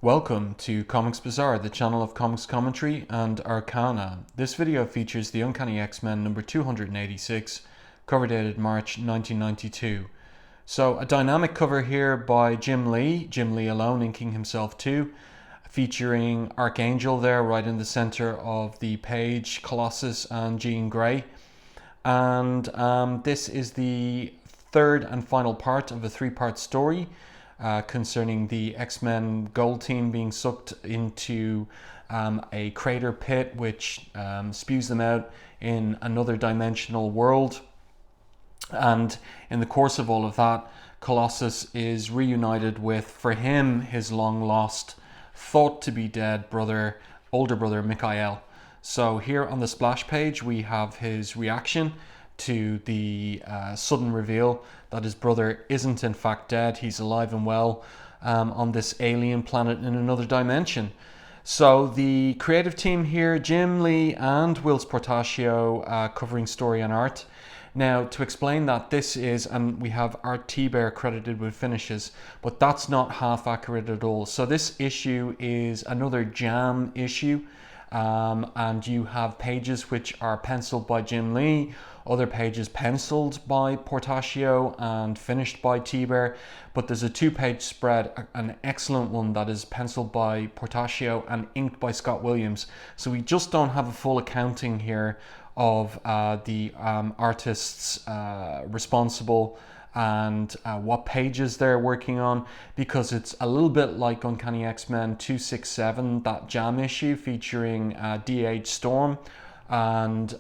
Welcome to Comics Bazaar, the channel of comics commentary and arcana. This video features the Uncanny X-Men number 286, cover dated March 1992. So a dynamic cover here by Jim Lee alone inking himself too, featuring Archangel there right in the center of the page, Colossus and Jean Grey. And this is the third and final part of a three-part story concerning the X-Men Gold Team being sucked into a crater pit which spews them out in another dimensional world. And in the course of all of that, Colossus is reunited with, for him, his long-lost, thought to be dead older brother Mikhail. So here on the splash page, we have his reaction to the sudden reveal that his brother isn't in fact dead. He's alive and well on this alien planet in another dimension. So the creative team here, Jim Lee and Whilce Portacio, covering story and art. Now, to explain that, this is, and we have Art Thibert credited with finishes, but that's not half accurate at all. So this issue is another jam issue. And you have pages which are penciled by Jim Lee, other pages penciled by Portacio and finished by Thibert, but there's a two-page spread, an excellent one that is penciled by Portacio and inked by Scott Williams. So we just don't have a full accounting here of the artists responsible and what pages they're working on, because it's a little bit like Uncanny X-Men 267, that jam issue featuring D.H. Storm and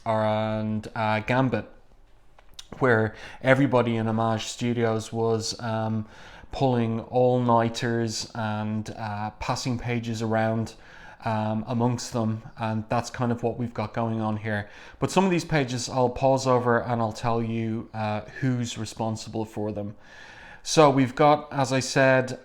Gambit, where everybody in Image Studios was pulling all-nighters and passing pages around amongst them, and that's kind of what we've got going on here. But some of these pages I'll pause over and I'll tell you who's responsible for them. So we've got, as I said,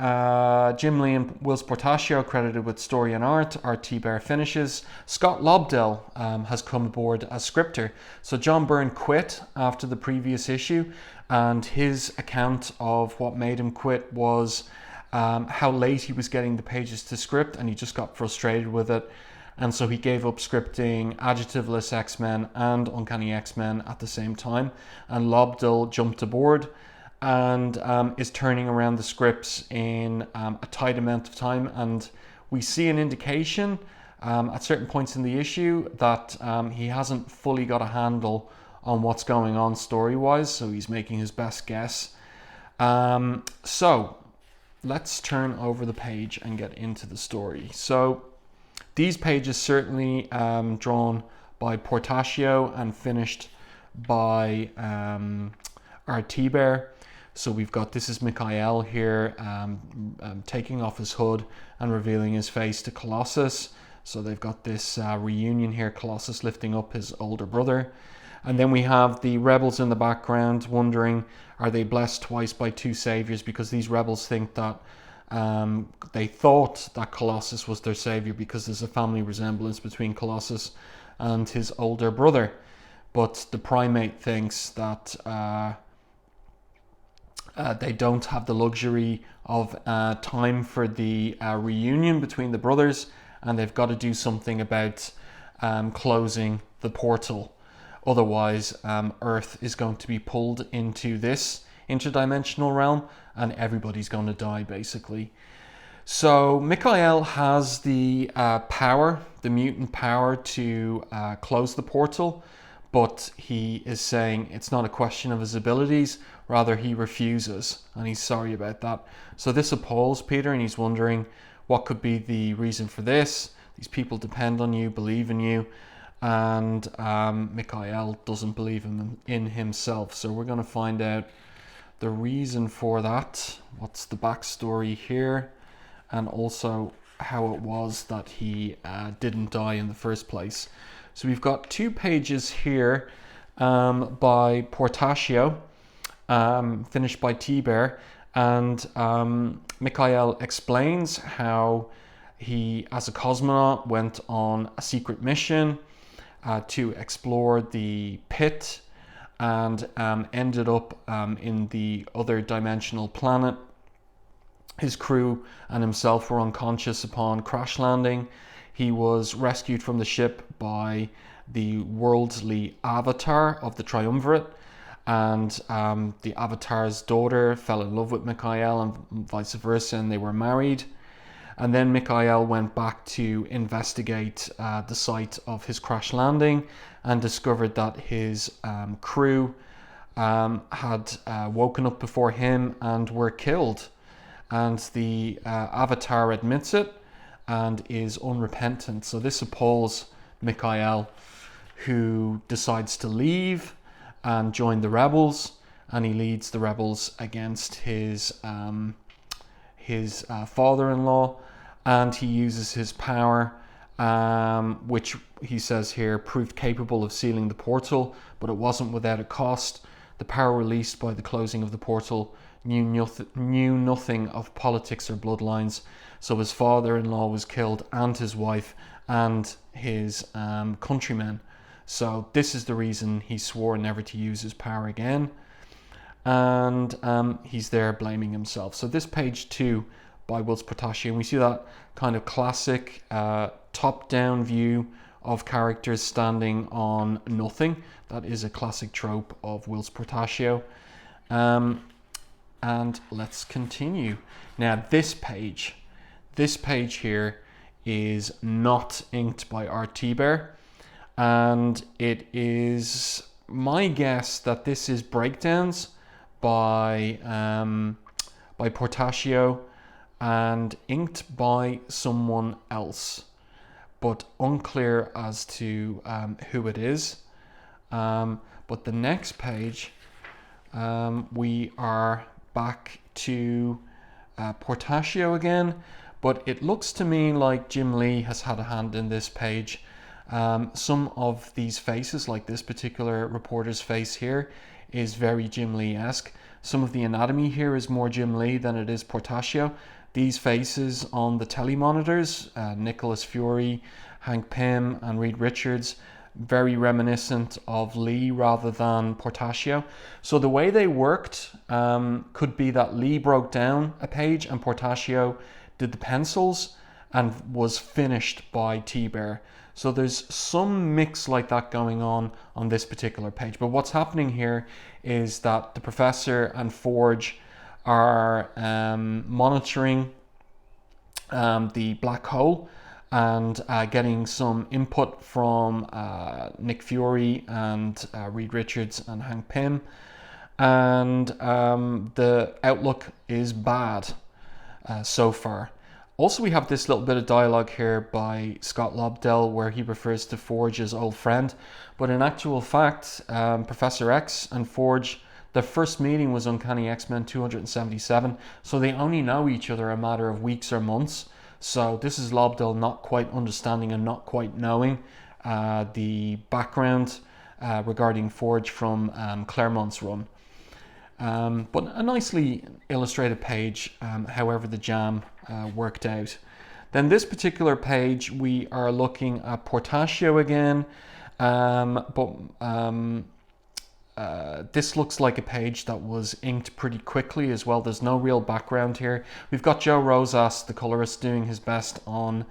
Jim Lee and Whilce Portacio credited with story and art. Art Thibert finishes. Scott Lobdell has come aboard as scripter. So John Byrne quit after the previous issue, and his account of what made him quit was how late he was getting the pages to script, and he just got frustrated with it, and so he gave up scripting Adjectiveless X-Men and Uncanny X-Men at the same time, and Lobdell jumped aboard and is turning around the scripts in a tight amount of time. And we see an indication at certain points in the issue that he hasn't fully got a handle on what's going on story-wise, so he's making his best guess. So let's turn over the page and get into the story. So these pages certainly drawn by Portacio and finished by Art Thibert. So we've got, this is Mikhail here taking off his hood and revealing his face to Colossus. So they've got this reunion here, Colossus lifting up his older brother. And then we have the rebels in the background wondering, are they blessed twice by two saviors? Because these rebels think that they thought that Colossus was their savior because there's a family resemblance between Colossus and his older brother. But the primate thinks that they don't have the luxury of time for the reunion between the brothers, and they've got to do something about closing the portal. Otherwise, Earth is going to be pulled into this interdimensional realm and everybody's going to die, basically. So Mikhail has the power, the mutant power to close the portal, but he is saying it's not a question of his abilities, rather he refuses, and he's sorry about that. So this appalls Peter, and he's wondering what could be the reason for this. These people depend on you, believe in you, and Mikhail doesn't believe in himself. So we're going to find out the reason for that, what's the backstory here, and also how it was that he didn't die in the first place. So we've got two pages here by Portacio, finished by Thibert, and Mikhail explains how he, as a cosmonaut, went on a secret mission to explore the pit and ended up in the other dimensional planet His crew and himself were unconscious upon crash landing. He was rescued from the ship by the worldly avatar of the Triumvirate, and the avatar's daughter fell in love with Mikhail and vice versa, and they were married. And then Mikhail went back to investigate the site of his crash landing and discovered that his crew had woken up before him and were killed. And the avatar admits it and is unrepentant. So this appalls Mikhail, who decides to leave and join the rebels, and he leads the rebels against his father-in-law, and he uses his power, which he says here proved capable of sealing the portal, but it wasn't without a cost. The power released by the closing of the portal knew nothing of politics or bloodlines, so his father-in-law was killed, and his wife, and his countrymen. So this is the reason he swore never to use his power again, and he's there blaming himself. So this page 2 by Whilce Portacio, and we see that kind of classic top-down view of characters standing on nothing. That is a classic trope of Whilce Portacio. And let's continue. Now this page here is not inked by Art Thibert, and it is my guess that this is breakdowns by Portacio and inked by someone else, but unclear as to who it is. But the next page, we are back to Portacio again, but it looks to me like Jim Lee has had a hand in this page. Some of these faces, like this particular reporter's face here, is very Jim Lee-esque. Some of the anatomy here is more Jim Lee than it is Portacio. These faces on the telemonitors, Nicholas Fury, Hank Pym and Reed Richards, very reminiscent of Lee rather than Portacio. So the way they worked could be that Lee broke down a page and Portacio did the pencils and was finished by Thibert. So there's some mix like that going on this particular page. But what's happening here is that the professor and Forge are monitoring the black hole and getting some input from Nick Fury and Reed Richards and Hank Pym, and the outlook is bad so far. Also, we have this little bit of dialogue here by Scott Lobdell where he refers to Forge as old friend, but in actual fact, Professor X and Forge, their first meeting was Uncanny X-Men 277, so they only know each other a matter of weeks or months. So this is Lobdell not quite understanding and not quite knowing the background regarding Forge from Claremont's run. But a nicely illustrated page, however the jam worked out. Then this particular page, we are looking at Portacio again, this looks like a page that was inked pretty quickly as well. There's no real background here. We've got Joe Rosas, the colorist, doing his best on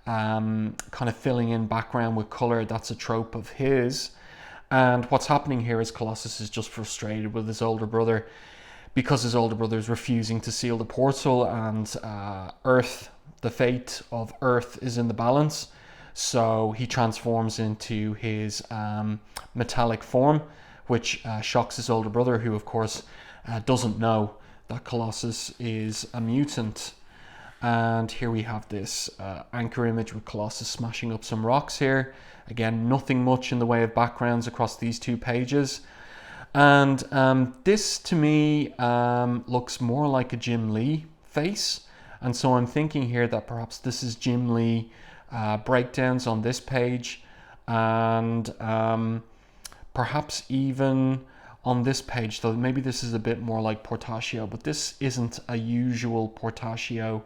kind of filling in background with color. That's a trope of his. And what's happening here is Colossus is just frustrated with his older brother because his older brother is refusing to seal the portal, and Earth, the fate of Earth is in the balance. So he transforms into his metallic form, which shocks his older brother, who of course doesn't know that Colossus is a mutant. And here we have this anchor image with Colossus smashing up some rocks here. Again, nothing much in the way of backgrounds across these two pages. And this to me looks more like a Jim Lee face. And so I'm thinking here that perhaps this is Jim Lee breakdowns on this page, and perhaps even on this page, though maybe this is a bit more like Portacio, but this isn't a usual Portacio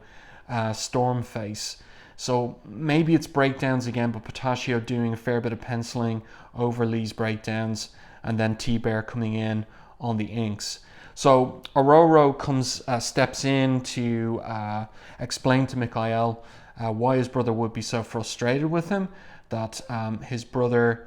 storm face. So maybe it's breakdowns again, but Portacio doing a fair bit of penciling over Lee's breakdowns, and then Thibert coming in on the inks. So Aurora steps in to explain to Mikhail why his brother would be so frustrated with him, that his brother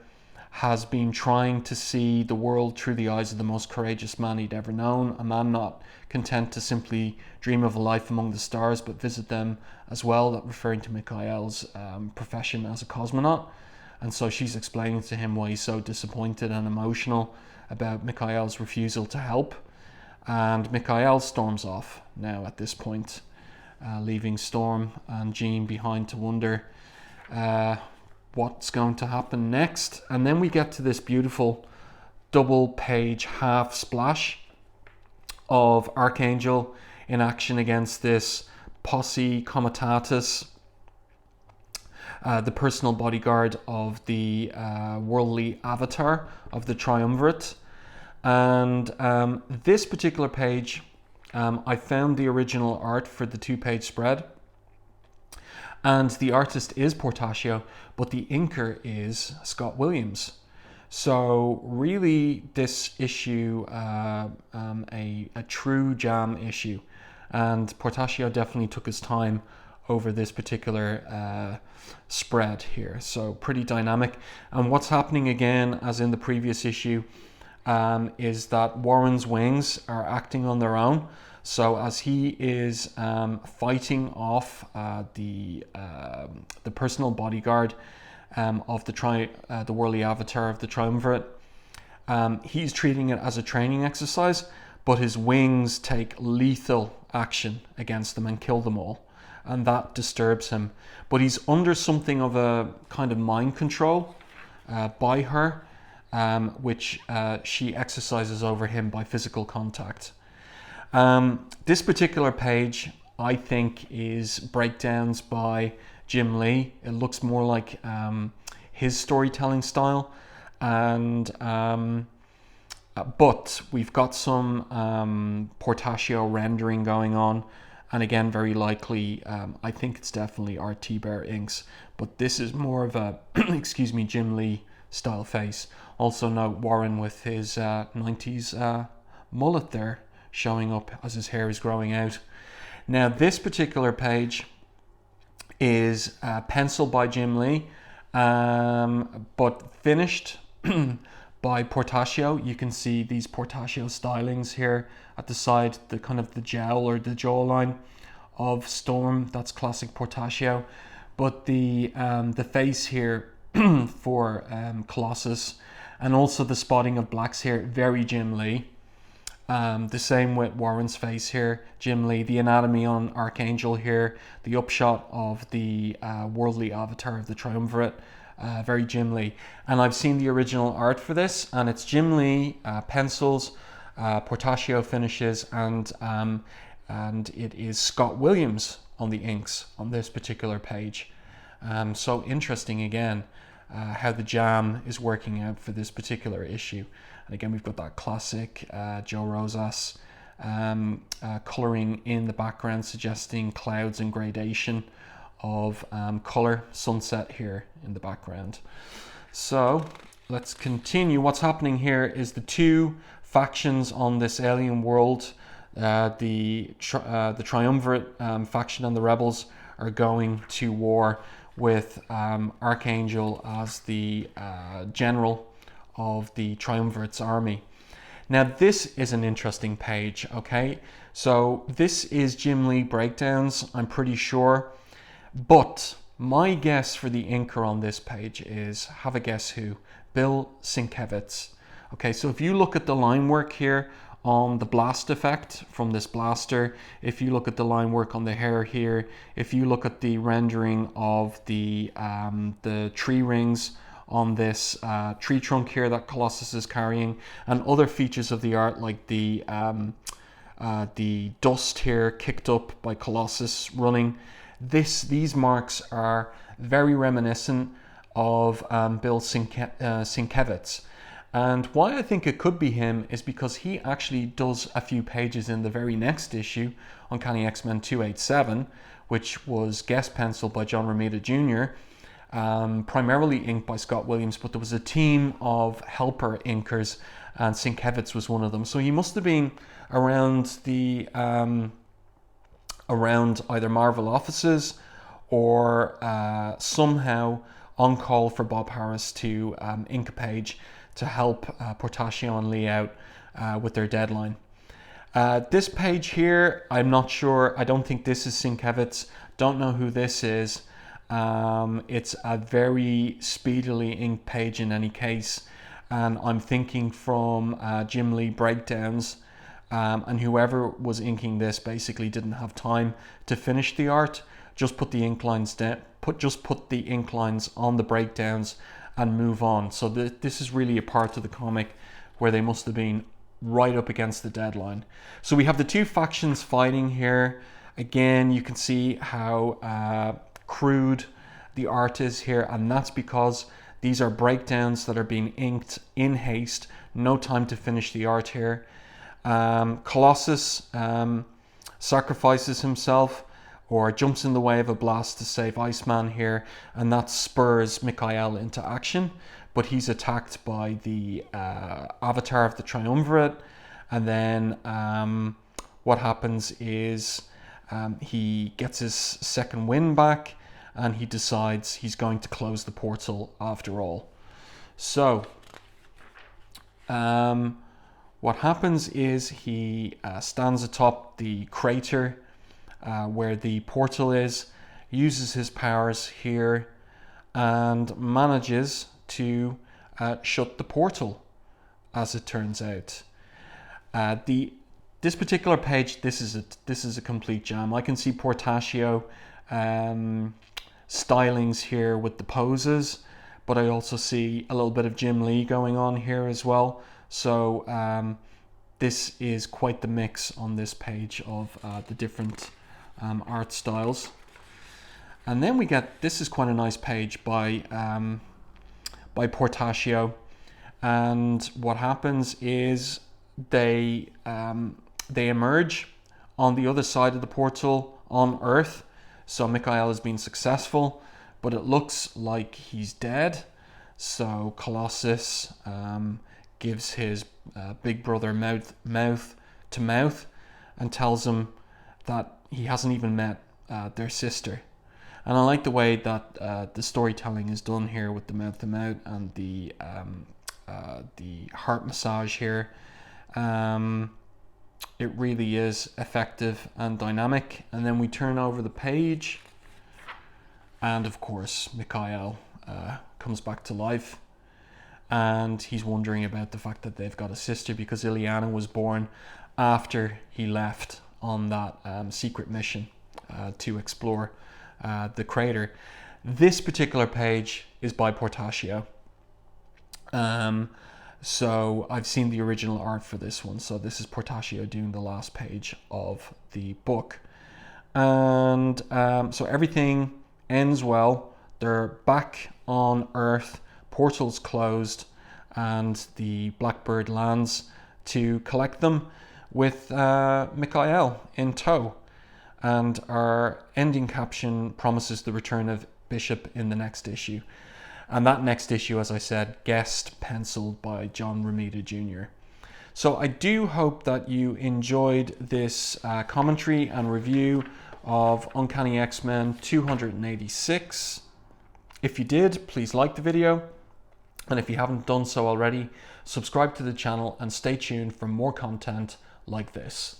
has been trying to see the world through the eyes of the most courageous man he'd ever known, a man not content to simply dream of a life among the stars, but visit them as well, that referring to Mikhail's profession as a cosmonaut. And so she's explaining to him why he's so disappointed and emotional about Mikhail's refusal to help. And Mikhail storms off now at this point, leaving Storm and Jean behind to wonder what's going to happen next. And then we get to this beautiful double page half splash of Archangel in action against this posse comitatus, the personal bodyguard of the worldly avatar of the Triumvirate. And this particular page, I found the original art for the 2-page spread, and the artist is Portacio, but the inker is Scott Williams. So really this issue, a true jam issue, and Portacio definitely took his time over this particular spread here. So pretty dynamic. And what's happening again, as in the previous issue, is that Warren's wings are acting on their own. So as he is fighting off the personal bodyguard of the worldly avatar of the Triumvirate, he's treating it as a training exercise, but his wings take lethal action against them and kill them all, and that disturbs him. But he's under something of a kind of mind control by her, which she exercises over him by physical contact. This particular page, I think, is breakdowns by Jim Lee. It looks more like his storytelling style, and but we've got some Portacio rendering going on, and again, very likely, I think it's definitely Art Thibert inks, but this is more of a excuse me, Jim Lee style face. Also note Warren with his 90s mullet there, showing up as his hair is growing out. Now this particular page is penciled by Jim Lee, but finished by Portacio. You can see these Portacio stylings here at the side, the kind of the jowl or the jawline of Storm. That's classic Portacio. But the face here for Colossus, and also the spotting of blacks here, very Jim Lee. The same with Warren's face here, Jim Lee. The anatomy on Archangel here, the upshot of the worldly avatar of the Triumvirate, very Jim Lee. And I've seen the original art for this, and it's Jim Lee pencils, Portacio finishes, and it is Scott Williams on the inks on this particular page. So interesting again how the jam is working out for this particular issue. And again, we've got that classic Joe Rosas coloring in the background, suggesting clouds and gradation of color, sunset here in the background. So let's continue. What's happening here is the two factions on this alien world, the Triumvirate faction and the rebels, are going to war with Archangel as the general of the Triumvirate's army. Now this is an interesting page, okay? So this is Jim Lee breakdowns, I'm pretty sure, but my guess for the inker on this page is, have a guess who? Bill Sienkiewicz. Okay, so if you look at the line work here on the blast effect from this blaster, if you look at the line work on the hair here, if you look at the rendering of the tree rings on this tree trunk here that Colossus is carrying, and other features of the art like the dust here kicked up by Colossus running, these marks are very reminiscent of Bill Sienkiewicz. And why I think it could be him is because he actually does a few pages in the very next issue, Uncanny X-Men 287, which was guest penciled by John Romita Jr., primarily inked by Scott Williams, but there was a team of helper inkers, and Sienkiewicz was one of them. So he must have been around the around either Marvel offices or somehow on call for Bob Harras to ink a page to help Portacio and Lee out with their deadline. This page here, I'm not sure. I don't think this is Sienkiewicz. Don't know who this is. It's a very speedily inked page in any case. And I'm thinking from Jim Lee breakdowns. And whoever was inking this basically didn't have time to finish the art. Just put the ink lines down. Just put the ink lines on the breakdowns and move on. So this is really a part of the comic where they must have been right up against the deadline. So we have the two factions fighting here. Again, you can see how crude the art is here, and that's because these are breakdowns that are being inked in haste. No time to finish the art here. Colossus sacrifices himself or jumps in the way of a blast to save Iceman here, and that spurs Mikhail into action, but he's attacked by the avatar of the Triumvirate, and then what happens is he gets his second wind back, and he decides he's going to close the portal after all. So what happens is he stands atop the crater where the portal is, uses his powers here, and manages to shut the portal, as it turns out. This particular page, this is a complete jam. I can see Portacio stylings here with the poses, but I also see a little bit of Jim Lee going on here as well. So this is quite the mix on this page of the different art styles. And then we get, this is quite a nice page by Portacio, and what happens is they emerge on the other side of the portal on Earth. So Mikhail has been successful, but it looks like he's dead. So Colossus gives his big brother mouth to mouth and tells him that he hasn't even met their sister. And I like the way that the storytelling is done here with the mouth to mouth and the heart massage here. It really is effective and dynamic. And then we turn over the page, and of course Mikhail comes back to life, and he's wondering about the fact that they've got a sister, because Ileana was born after he left on that secret mission to explore the crater. This particular page is by Portacio. So I've seen the original art for this one. So this is Portacio doing the last page of the book. And so everything ends well. They're back on Earth, portal's closed, and the Blackbird lands to collect them with Mikhail in tow. And our ending caption promises the return of Bishop in the next issue. And that next issue, as I said, guest penciled by John Romita Jr. So I do hope that you enjoyed this commentary and review of Uncanny X-Men 286. If you did, please like the video. And if you haven't done so already, subscribe to the channel and stay tuned for more content like this.